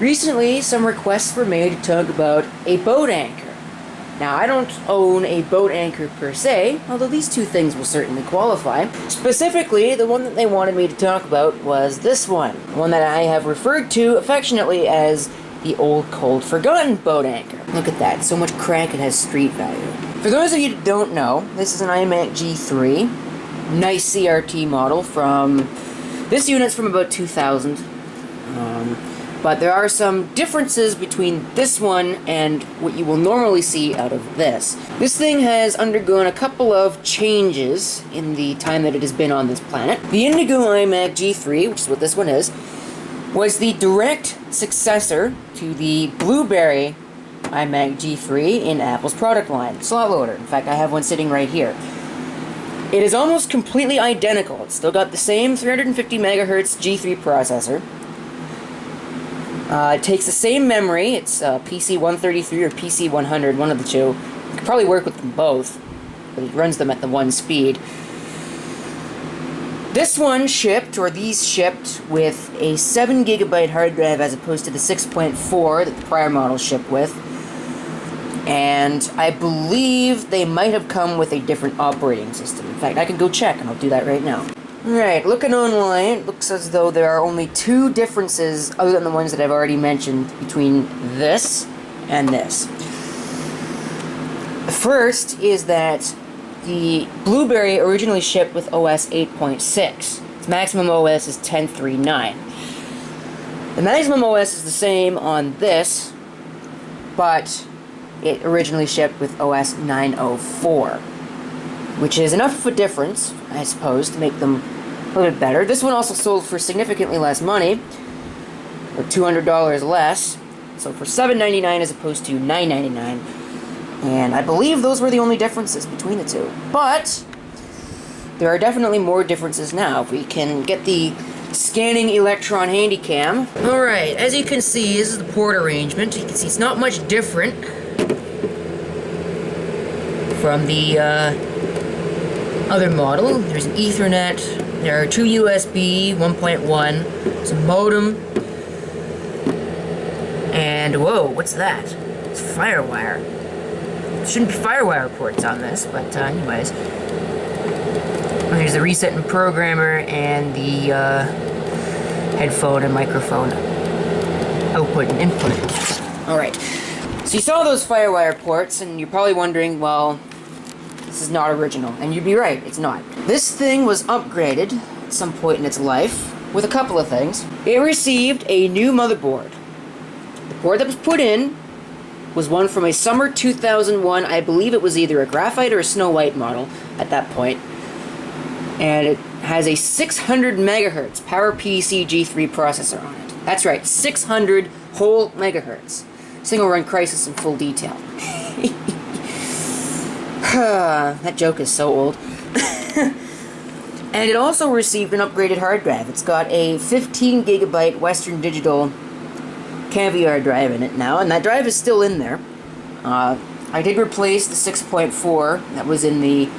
Recently, some requests were made to talk about a boat anchor. Now, I don't own a boat anchor per se, although these two things will certainly qualify. Specifically, the one that they wanted me to talk about was this one that I have referred to affectionately as the old cold forgotten boat anchor. Look at that, so much crank it has street value. For those of you who don't know, this is an iMac G3, nice CRT model from, this unit's from about 2000. But there are some differences between this one and what you will normally see out of this. This thing has undergone a couple of changes in the time that it has been on this planet. The Indigo iMac G3, which is what this one is, was the direct successor to the Blueberry iMac G3 in Apple's product line, slot loader. In fact, I have one sitting right here. It is almost completely identical. It's still got the same 350 megahertz G3 processor. It takes the same memory. It's PC133 or PC100, one of the two. You could probably work with them both, but it runs them at the one speed. This one shipped, or these shipped, with a 7 gigabyte hard drive as opposed to the 6.4 that the prior model shipped with. And I believe they might have come with a different operating system. In fact, I can go check, and I'll do that right now. Alright, looking online, it looks as though there are only two differences, other than the ones that I've already mentioned, between this and this. The first is that the Blueberry originally shipped with OS 8.6. Its maximum OS is 10.3.9. The maximum OS is the same on this, but it originally shipped with OS 9.04. Which is enough of a difference, I suppose, to make them a little bit better. This one also sold for significantly less money, or $200 less, so for $7.99 as opposed to $9.99. And I believe those were the only differences between the two. But there are definitely more differences now. If we can get the scanning electron handycam. Alright, as you can see, this is the port arrangement. You can see it's not much different from the other model. There's an Ethernet, there are two USB 1.1, there's a modem, and whoa, what's that? It's FireWire. There shouldn't be FireWire ports on this, but anyways. And there's the reset and programmer and the headphone and microphone output and input. Alright, so you saw those FireWire ports, and you're probably wondering, well, this is not original, and you'd be right, it's not. This thing was upgraded at some point in its life with a couple of things. It received a new motherboard. The board that was put in was one from a summer 2001, I believe it was either a graphite or a Snow White model at that point. And it has a 600 megahertz PowerPC G3 processor on it. That's right, 600 whole megahertz. Single run Crisis in full detail. That joke is so old. And it also received an upgraded hard drive. It's got a 15 gigabyte Western Digital Caviar drive in it now, and that drive is still in there. I did replace the 6.4 that was in the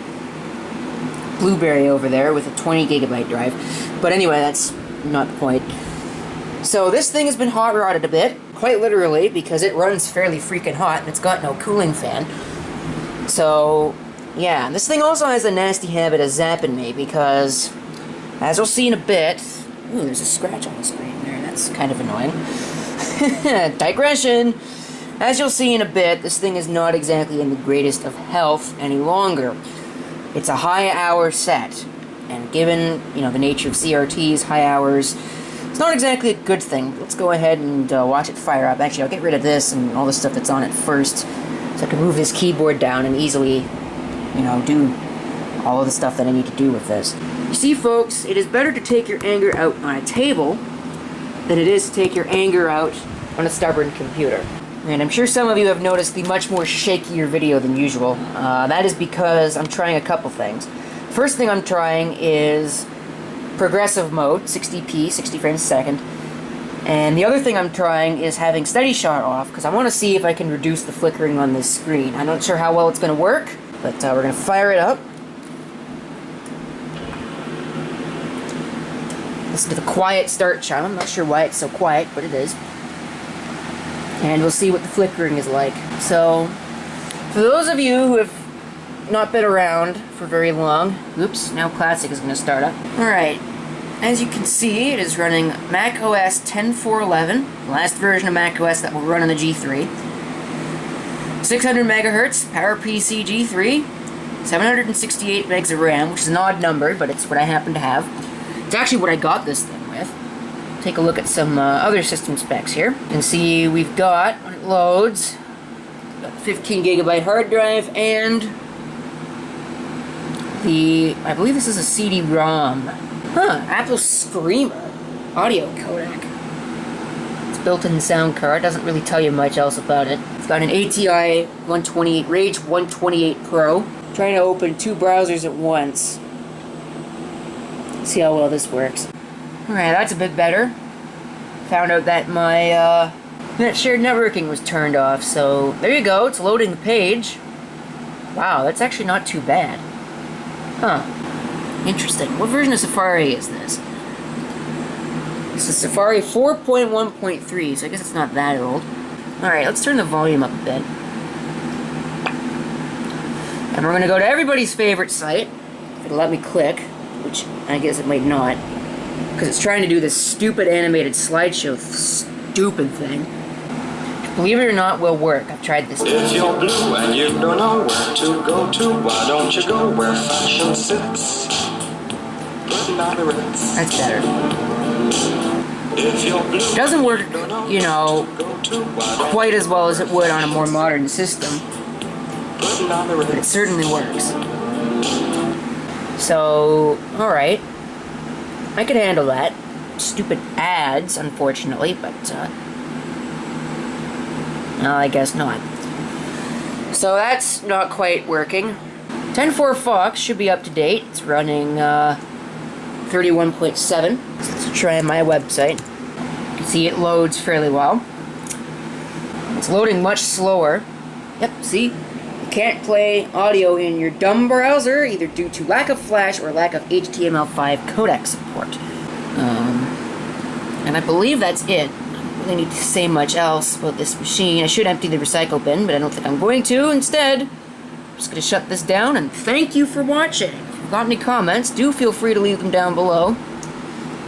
Blueberry over there with a 20 gigabyte drive. But anyway, that's not the point. So this thing has been hot rodded a bit, quite literally, because it runs fairly freaking hot and it's got no cooling fan. So, yeah, this thing also has a nasty habit of zapping me because, as you'll see in a bit, ooh, there's a scratch on the screen there, that's kind of annoying. Digression! As you'll see in a bit, this thing is not exactly in the greatest of health any longer. It's a high hour set, and given, the nature of CRTs, high hours, it's not exactly a good thing. Let's go ahead and watch it fire up. Actually, I'll get rid of this and all the stuff that's on it first, so I can move this keyboard down and easily, do all of the stuff that I need to do with this. You see, folks, it is better to take your anger out on a table than it is to take your anger out on a stubborn computer. And I'm sure some of you have noticed the much more shakier video than usual. That is because I'm trying a couple things. First thing I'm trying is progressive mode, 60p, 60 frames a second. And the other thing I'm trying is having steady shot off, because I want to see if I can reduce the flickering on this screen. I'm not sure how well it's going to work, but we're going to fire it up. Listen to the quiet start chime. I'm not sure why it's so quiet, but it is. and we'll see what the flickering is like. So, for those of you who have not been around for very long, oops, now Classic is going to start up. Alright, as you can see, it is running Mac OS 10.4.11, the last version of Mac OS that will run on the G3. 600 megahertz, PowerPC G3, 768 megs of RAM, which is an odd number, but it's what I happen to have. It's actually what I got this thing with. Take a look at some other system specs here. You can see we've got, when it loads, got 15 gigabyte hard drive and I believe this is a CD-ROM. Apple Screamer audio codec. It's built-in sound card, doesn't really tell you much else about it. It's got an ATI 128, Rage 128 Pro. Trying to open 2 browsers at once. See how well this works. Alright, that's a bit better. Found out that my shared networking was turned off, so there you go, it's loading the page. Wow, that's actually not too bad. Huh. Interesting. What version of Safari is this? This is Safari 4.1.3, so I guess it's not that old. Alright, let's turn the volume up a bit. And we're going to go to everybody's favorite site. If it'll let me click, which I guess it might not, because it's trying to do this stupid animated slideshow stupid thing. Believe it or not, will work. I've tried this. If you're blue and you don't know where to go to, why don't you go where fashion sits? That's better. If you're blue, it doesn't work, you know, quite as well as it would on a more modern system, but it certainly works. So, alright. I can handle that. Stupid ads, unfortunately, but, no, I guess not. So that's not quite working. 10.4 Fox should be up to date. It's running 31.7. So let's try my website. You can see it loads fairly well. It's loading much slower. Yep, see? You can't play audio in your dumb browser, either due to lack of Flash or lack of HTML5 codec support. And I believe that's it. I don't really need to say much else about this machine. I should empty the recycle bin, but I don't think I'm going to. Instead, I'm just going to shut this down, and thank you for watching. If you've got any comments, do feel free to leave them down below.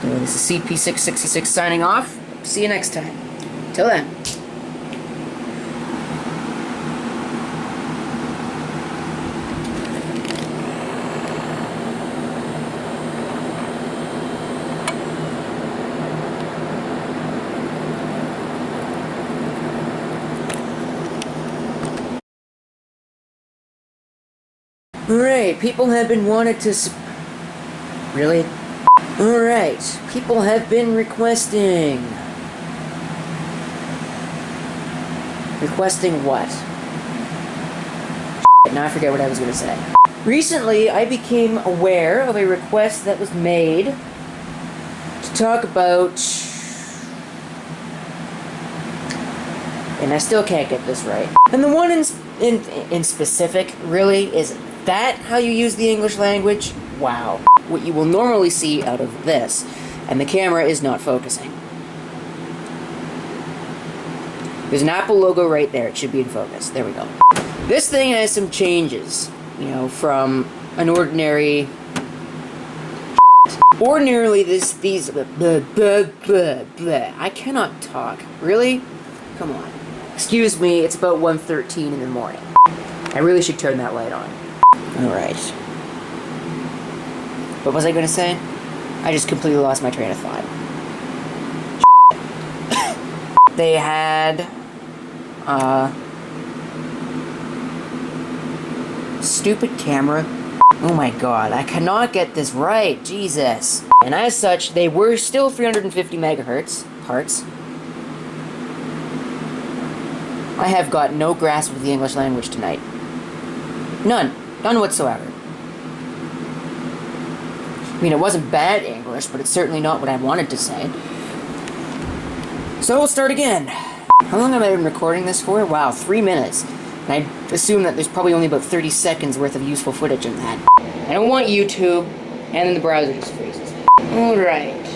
This is CP666 signing off. See you next time. Till then. Alright, people have been wanted to really? Alright, people have been requesting. Requesting what? Now I forget what I was going to say. Recently, I became aware of a request that was made to talk about... And I still can't get this right. And the one in specific, really, is that how you use the English language? Wow. What you will normally see out of this, and the camera is not focusing. There's an Apple logo right there. It should be in focus. There we go. This thing has some changes, you know, from an ordinary... Ordinarily, these... I cannot talk. Really? Come on. Excuse me, it's about 1:13 in the morning. I really should turn that light on. Alright. What was I going to say? I just completely lost my train of thought. They had... stupid camera. Oh my god, I cannot get this right. Jesus. And as such, they were still 350 megahertz parts. I have got no grasp of the English language tonight. None. None whatsoever. I mean, it wasn't bad English, but it's certainly not what I wanted to say. So we'll start again. How long have I been recording this for? Wow, 3 minutes. And I assume that there's probably only about 30 seconds worth of useful footage in that. I don't want YouTube, and then the browser just freezes. Alright.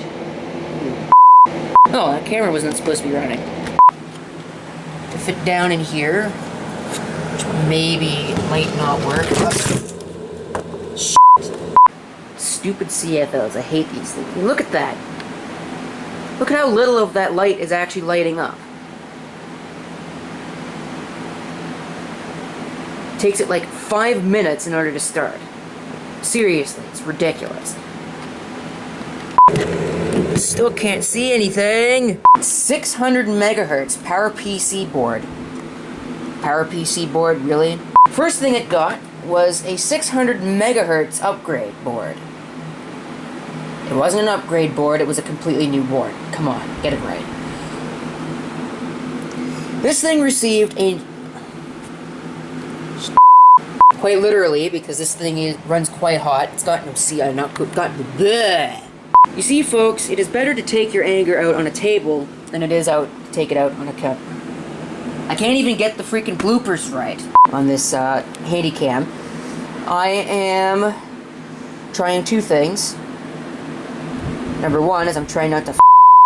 Oh, that camera wasn't supposed to be running. to fit down in here. Which maybe might not work. Shit. Stupid CFLs. I hate these things. And look at that. Look at how little of that light is actually lighting up. It takes it like 5 minutes in order to start. Seriously, it's ridiculous. Still can't see anything. 600 megahertz PowerPC board. PowerPC board, really? First thing it got was a 600 megahertz upgrade board. It wasn't an upgrade board, it was a completely new board. Come on, get it right. This thing received a... Quite literally, because this thing runs quite hot. It's got no bleh. You see, folks, it is better to take your anger out on a table than it is to take it out on a cup. I can't even get the freaking bloopers right on this Handycam. I am trying two things. Number one is I'm trying not to f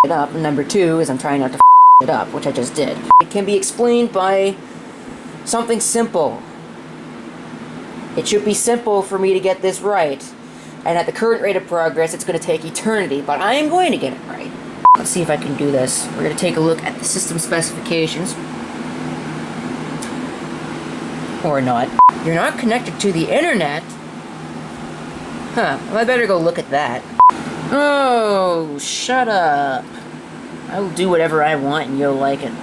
it up, and number two is I'm trying not to f it up, which I just did. It can be explained by something simple. It should be simple for me to get this right, and at the current rate of progress, it's going to take eternity, but I am going to get it right. Let's see if I can do this. We're going to take a look at the system specifications. Or not. You're not connected to the internet? Huh, well, I better go look at that. Oh, shut up. I will do whatever I want and you'll like it.